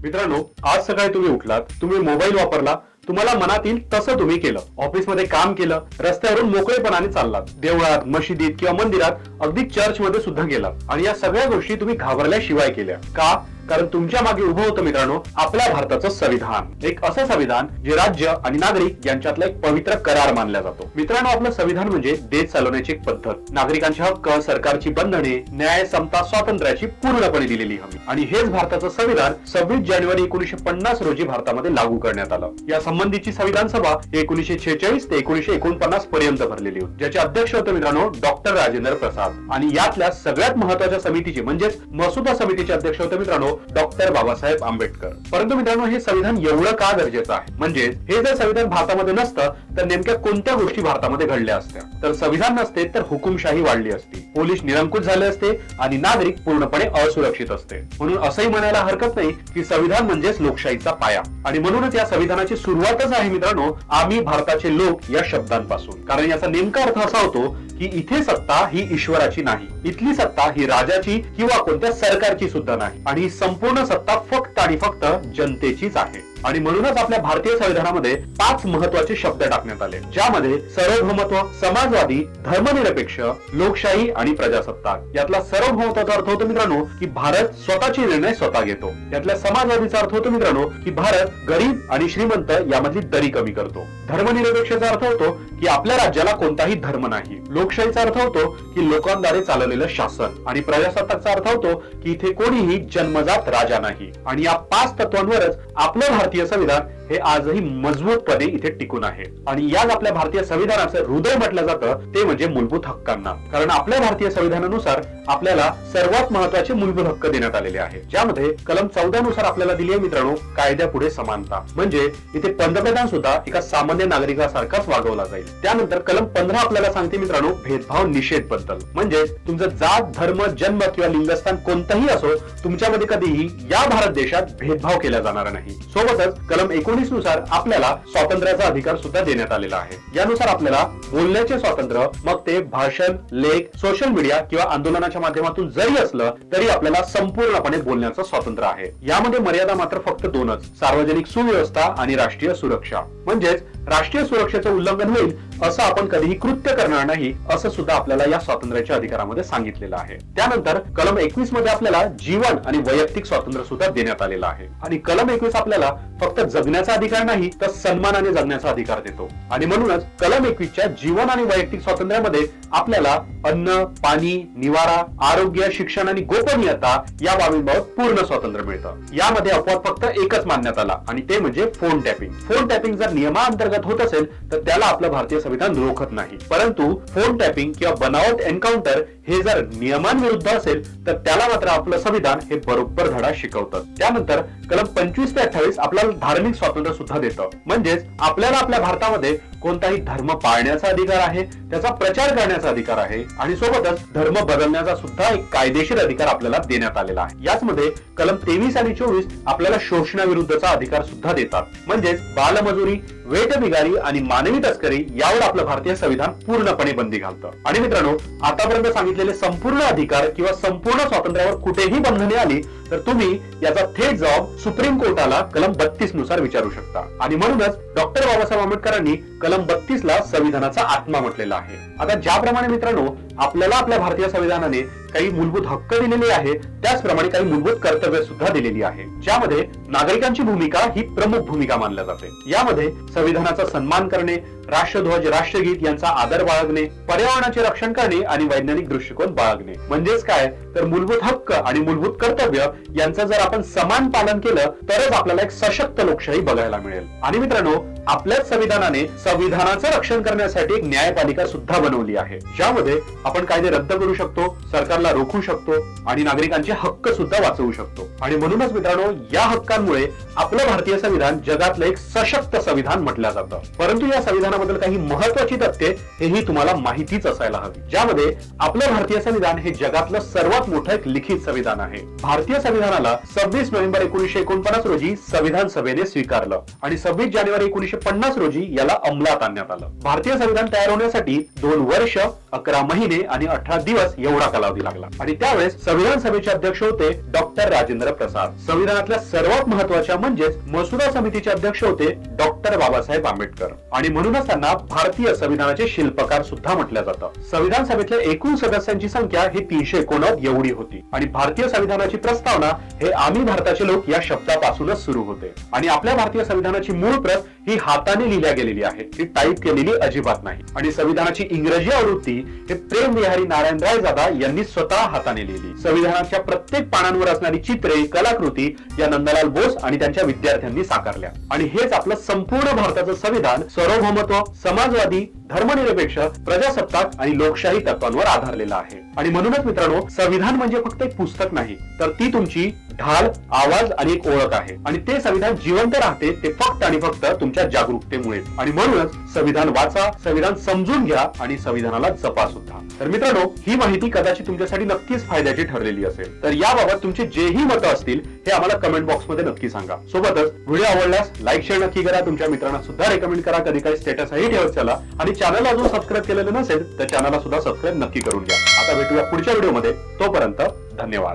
मित्रांनो, आज सकाळी तुम्ही उठलात, तुम्ही मोबाईल वापरला, तुम्हाला मनात येईल तसं तुम्ही केलं. ऑफिसमध्ये काम केलं, रस्त्यावरून मोकळेपणाने चाललात, देवळात, मशिदीत किंवा मंदिरात, अगदी चर्चमध्ये सुद्धा गेलात आणि या सगळ्या गोष्टी तुम्ही घाबरल्याशिवाय केल्या. का? कारण तुमच्या मागे उभं होतं मित्रांनो आपल्या भारताचं संविधान. एक असं संविधान जे राज्य आणि नागरिक यांच्यातला एक पवित्र करार मानला जातो. मित्रांनो, आपलं संविधान म्हणजे देश चालवण्याची एक पद्धत, नागरिकांचे हक्क, सरकारची बंधने, न्याय, समता, स्वातंत्र्याची पूर्णपणे दिलेली हमी. आणि हेच भारताचं संविधान 26 जानेवारी 1950 रोजी भारतामध्ये लागू करण्यात आलं. या संबंधीची संविधान सभा 1946 ते 1949 पर्यंत भरलेली होती, ज्याचे अध्यक्ष होते मित्रांनो डॉक्टर राजेंद्र प्रसाद. आणि यातल्या सगळ्यात महत्वाच्या समितीचे म्हणजेच मसुदा समितीचे अध्यक्ष होते मित्रांनो डॉक्टर बाबासाहेब आंबेडकर. परंतु मित्रांनो, हे संविधान एवढं का गरजेचं आहे? म्हणजे हे जर संविधान भारतामध्ये नसतं तर नेमक्या कोणत्या गोष्टी भारतामध्ये घडल्या असत्या? तर संविधान नसते तर हुकुमशाही वाढली असती, पोलीस निरंकुश झाले असते आणि नागरिक पूर्णपणे असुरक्षित असते. म्हणून असंही म्हणायला हरकत नाही की संविधान म्हणजेच लोकशाहीचा पाया. आणि म्हणूनच या संविधानाची सुरुवातच आहे मित्रांनो आम्ही भारताचे लोक या शब्दांपासून. कारण याचा नेमका अर्थ असा होतो की इथे सत्ता ही ईश्वराची नाही, इथली सत्ता ही राजाची किंवा कोणत्या सरकारची सुद्धा नाही, आणि संपूर्ण सत्ता फक्त आणि फक्त जनतेचीच आहे. आणि म्हणूनच आपल्या भारतीय संविधानामध्ये 5 महत्वाचे शब्द टाकण्यात आले, ज्यामध्ये सार्वभौमत्व, समाजवादी, धर्मनिरपेक्ष, लोकशाही आणि प्रजासत्ताक. यातला सार्वभौमत्वाचा अर्थ होतो मित्रांनो की भारत स्वतःचे निर्णय स्वतः घेतो. यातल्या समाजवादीचा अर्थ होतो मित्रांनो की भारत गरीब आणि श्रीमंत यामधली दरी कमी करतो. धर्मनिरपेक्षचा अर्थ होतो की आपल्या राज्याला कोणताही धर्म नाही. लोकशाहीचा अर्थ होतो की लोकांद्वारे चालवलेलं शासन. आणि प्रजासत्ताकचा अर्थ होतो की इथे कोणीही जन्मजात राजा नाही. आणि या 5 तत्वांवरच आपलं भारतीय संविधान हे आजही मजबूतपणे इथे टिकून आहे. आणि याच आपल्या भारतीय संविधानाचं हृदय म्हटलं जातं ते म्हणजे मूलभूत हक्कांना. कारण आपल्या भारतीय संविधानानुसार आपल्याला सर्वात महत्वाचे मूलभूत हक्क देण्यात आलेले आहे, ज्यामध्ये कलम 14 नुसार आपल्याला दिली आहे मित्रांनो कायद्यापुढे समानता. म्हणजे इथे पंतप्रधान सुद्धा एका सामान्य नागरिकासारखाच वागवला जाईल. त्यानंतर कलम 15 आपल्याला सांगते मित्रांनो भेदभाव निषेध बद्दल. म्हणजे तुमचं जात, धर्म, जन्म किंवा लिंगस्थान कोणतंही असो, तुमच्यामध्ये कधीही या भारत देशात भेदभाव केला जाणार नाही. सोबतच कलम 19 नुसार आपल्याला स्वातंत्र्याचा अधिकार सुद्धा देण्यात आलेला आहे. यानुसार आपल्याला बोलण्याचे स्वातंत्र्य, मग ते भाषण, लेख, सोशल मीडिया किंवा आंदोलनाच्या माध्यमातून जरी असलं तरी आपल्याला संपूर्णपणे बोलण्याचं स्वातंत्र्य आहे. यामध्ये मर्यादा मात्र फक्त 2च, सार्वजनिक सुव्यवस्था आणि राष्ट्रीय सुरक्षा. म्हणजेच राष्ट्रीय सुरक्षेचं उल्लंघन होईल असं आपण कधीही कृत्य करणार नाही, असं सुद्धा आपल्याला या स्वातंत्र्याच्या अधिकारामध्ये सांगितलेलं आहे. त्यानंतर कलम 21 मध्ये आपल्याला जीवन आणि वैयक्तिक स्वातंत्र्य सुद्धा देण्यात आलेलं आहे. आणि कलम 21 आपल्याला फक्त जगण्याचा अधिकार नाही तर सन्मानाने जगण्याचा अधिकार देतो. आणि म्हणूनच कलम 21 च्या जीवन आणि वैयक्तिक स्वातंत्र्यामध्ये आपल्याला अन्न, पाणी, निवारा, आरोग्य, शिक्षण आणि गोपनीयता या बाबींबाबत पूर्ण स्वातंत्र्य मिळतं. यामध्ये अपवाद फक्त एकच मानण्यात आला आणि ते म्हणजे फोन टॅपिंग. फोन टॅपिंग जर नियमाअंतर्गत होत असेल तर त्याला आपलं भारतीय संविधान रोखत नाही. परंतु फोन टॅपिंग किंवा बनावट एन्काउंटर हे जर नियमांविरुद्ध असेल तर त्याला मात्र आपलं संविधान हे बरोबर धडा शिकवतं. त्यानंतर कलम 25 ते 28 आपल्याला धार्मिक स्वातंत्र्य सुद्धा देतं. म्हणजेच आपल्याला आपल्या भारतामध्ये कोणताही धर्म पाळण्याचा अधिकार आहे, त्याचा प्रचार करण्याचा अधिकार आहे आणि सोबतच धर्म बदलण्याचा सुद्धा एक कायदेशीर अधिकार आपल्याला देण्यात आलेला आहे. याचमध्ये कलम 23 आणि 24 आपल्याला शोषणाविरुद्धचा अधिकार सुद्धा देतात. म्हणजेच बालमजुरी, वेठबिगारी आणि मानवी तस्करी यावर आपलं भारतीय संविधान पूर्णपणे बंदी घालतं. आणि मित्रांनो, आतापर्यंत सांगितलेले संपूर्ण अधिकार किंवा संपूर्ण स्वातंत्र्यावर कुठेही बंधने आली तर तुम्ही याचा थेट जबाब सुप्रीम कोर्टाला कलम 32 नुसार विचारू शकता. आणि म्हणूनच डॉक्टर बाबासाहेब आंबेडकरांनी कलम 32 ला संविधानाचा आत्मा म्हटलेला आहे. आता ज्याप्रमाणे मित्रांनो आपल्याला आपल्या भारतीय संविधानाने काही मूलभूत हक्क दिलेले आहे, त्याचप्रमाणे काही मूलभूत कर्तव्य सुद्धा दिलेली आहे, ज्यामध्ये नागरिकांची भूमिका ही प्रमुख भूमिका मानल्या जाते. यामध्ये संविधानाचा सन्मान करणे, राष्ट्रध्वज, राष्ट्रगीत यांचा आदर बाळगणे, पर्यावरणाचे रक्षण करणे आणि वैज्ञानिक दृष्टिकोन बाळगणे. म्हणजेच काय तर मूलभूत हक्क आणि मूलभूत कर्तव्य यांचं जर आपण समान पालन केलं तरच आपल्याला एक सशक्त लोकशाही बघायला मिळेल. आणि मित्रांनो, आपल्याच संविधानाने संविधानाचं रक्षण करण्यासाठी एक न्यायपालिका सुद्धा बनवली आहे, ज्यामध्ये आपण कायदे रद्द करू शकतो, सरकारला रोखू शकतो आणि नागरिकांचे हक्क सुद्धा वाचवू शकतो. आणि म्हणूनच मित्रांनो, या हक्कांमुळे आपलं भारतीय संविधान जगातलं एक सशक्त संविधान म्हटलं जातं. परंतु या संविधानात संविधानाबद्दल काही महत्वाची तथ्ये हेही तुम्हाला माहितीच असायला हवी, ज्यामध्ये आपलं भारतीय संविधान हे जगातलं सर्वात मोठं एक लिखित संविधान आहे. भारतीय संविधानाला 26 नोव्हेंबर 1949 रोजी संविधान सभेने स्वीकारलं आणि 26 जानेवारी 1950 रोजी याला अंमलात आणण्यात आलं. भारतीय संविधान तयार होण्यासाठी 2 वर्ष 11 महिने आणि 18 दिवस एवढा कालावधी लागला आणि त्यावेळेस संविधान सभेचे अध्यक्ष होते डॉक्टर राजेंद्र प्रसाद. संविधानातल्या सर्वात महत्वाच्या म्हणजेच मसुदा समितीचे अध्यक्ष होते डॉक्टर बाबासाहेब आंबेडकर आणि म्हणूनच त्यांना भारतीय संविधानाचे शिल्पकार सुद्धा म्हटलं जातं. संविधान सभेतल्या एकूण सदस्यांची संख्या ही 389 एवढी होती आणि भारतीय संविधानाची प्रस्तावना हे आम्ही भारताचे लोक या शब्दापासूनच सुरू होते आणि आपल्या भारतीय संविधानाची मूळ प्रत ही हाताने लिहिल्या गेलेली आहे, ती टाईप केलेली अजिबात नाही. आणि संविधानाची इंग्रजी आवृत्ती हे प्रेम विहारी नारायण रायजादा यांनी स्वतः हाताने लिहिली. संविधानाच्या प्रत्येक पानांवर असणारी चित्रे, कलाकृती या नंदलाल बोस आणि त्यांच्या विद्यार्थ्यांनी साकारल्या आणि हेच आपलं संपूर्ण भारताचं संविधान सार्वभौमत्व, समाजवादी, धर्मनिरपेक्ष, प्रजासत्ताक आणि लोकशाही तत्वांवर आधारलेलं आहे. आणि म्हणूनच मित्रांनो, संविधान म्हणजे फक्त एक पुस्तक नाही, तर ती तुमची ढाल, आवाज आणि एक ओळख आहे आणि ते संविधान जिवंत राहते ते फक्त आणि फक्त तुमच्या जागरूकतेमुळे. आणि म्हणूनच संविधान वाचा, संविधान समजून घ्या आणि संविधानाला जपा सुद्धा. तर मित्रांनो, ही माहिती कदाचित तुमच्यासाठी नक्कीच फायद्याची ठरलेली असेल. तर याबाबत तुमचे जेही मतं असतील हे आम्हाला कमेंट बॉक्स मध्ये नक्की सांगा. सोबतच व्हिडिओ आवडल्यास लाईक शेअर नक्की करा, तुमच्या मित्रांना सुद्धा रेकमेंड करा, कधी काही स्टेटसही ठेवत चला आणि चॅनल अजून सबस्क्राईब केलेलं नसेल तर चॅनलला सुद्धा सबस्क्राईब नक्की करून घ्या. आता भेटूया पुढच्या व्हिडिओमध्ये, तोपर्यंत धन्यवाद.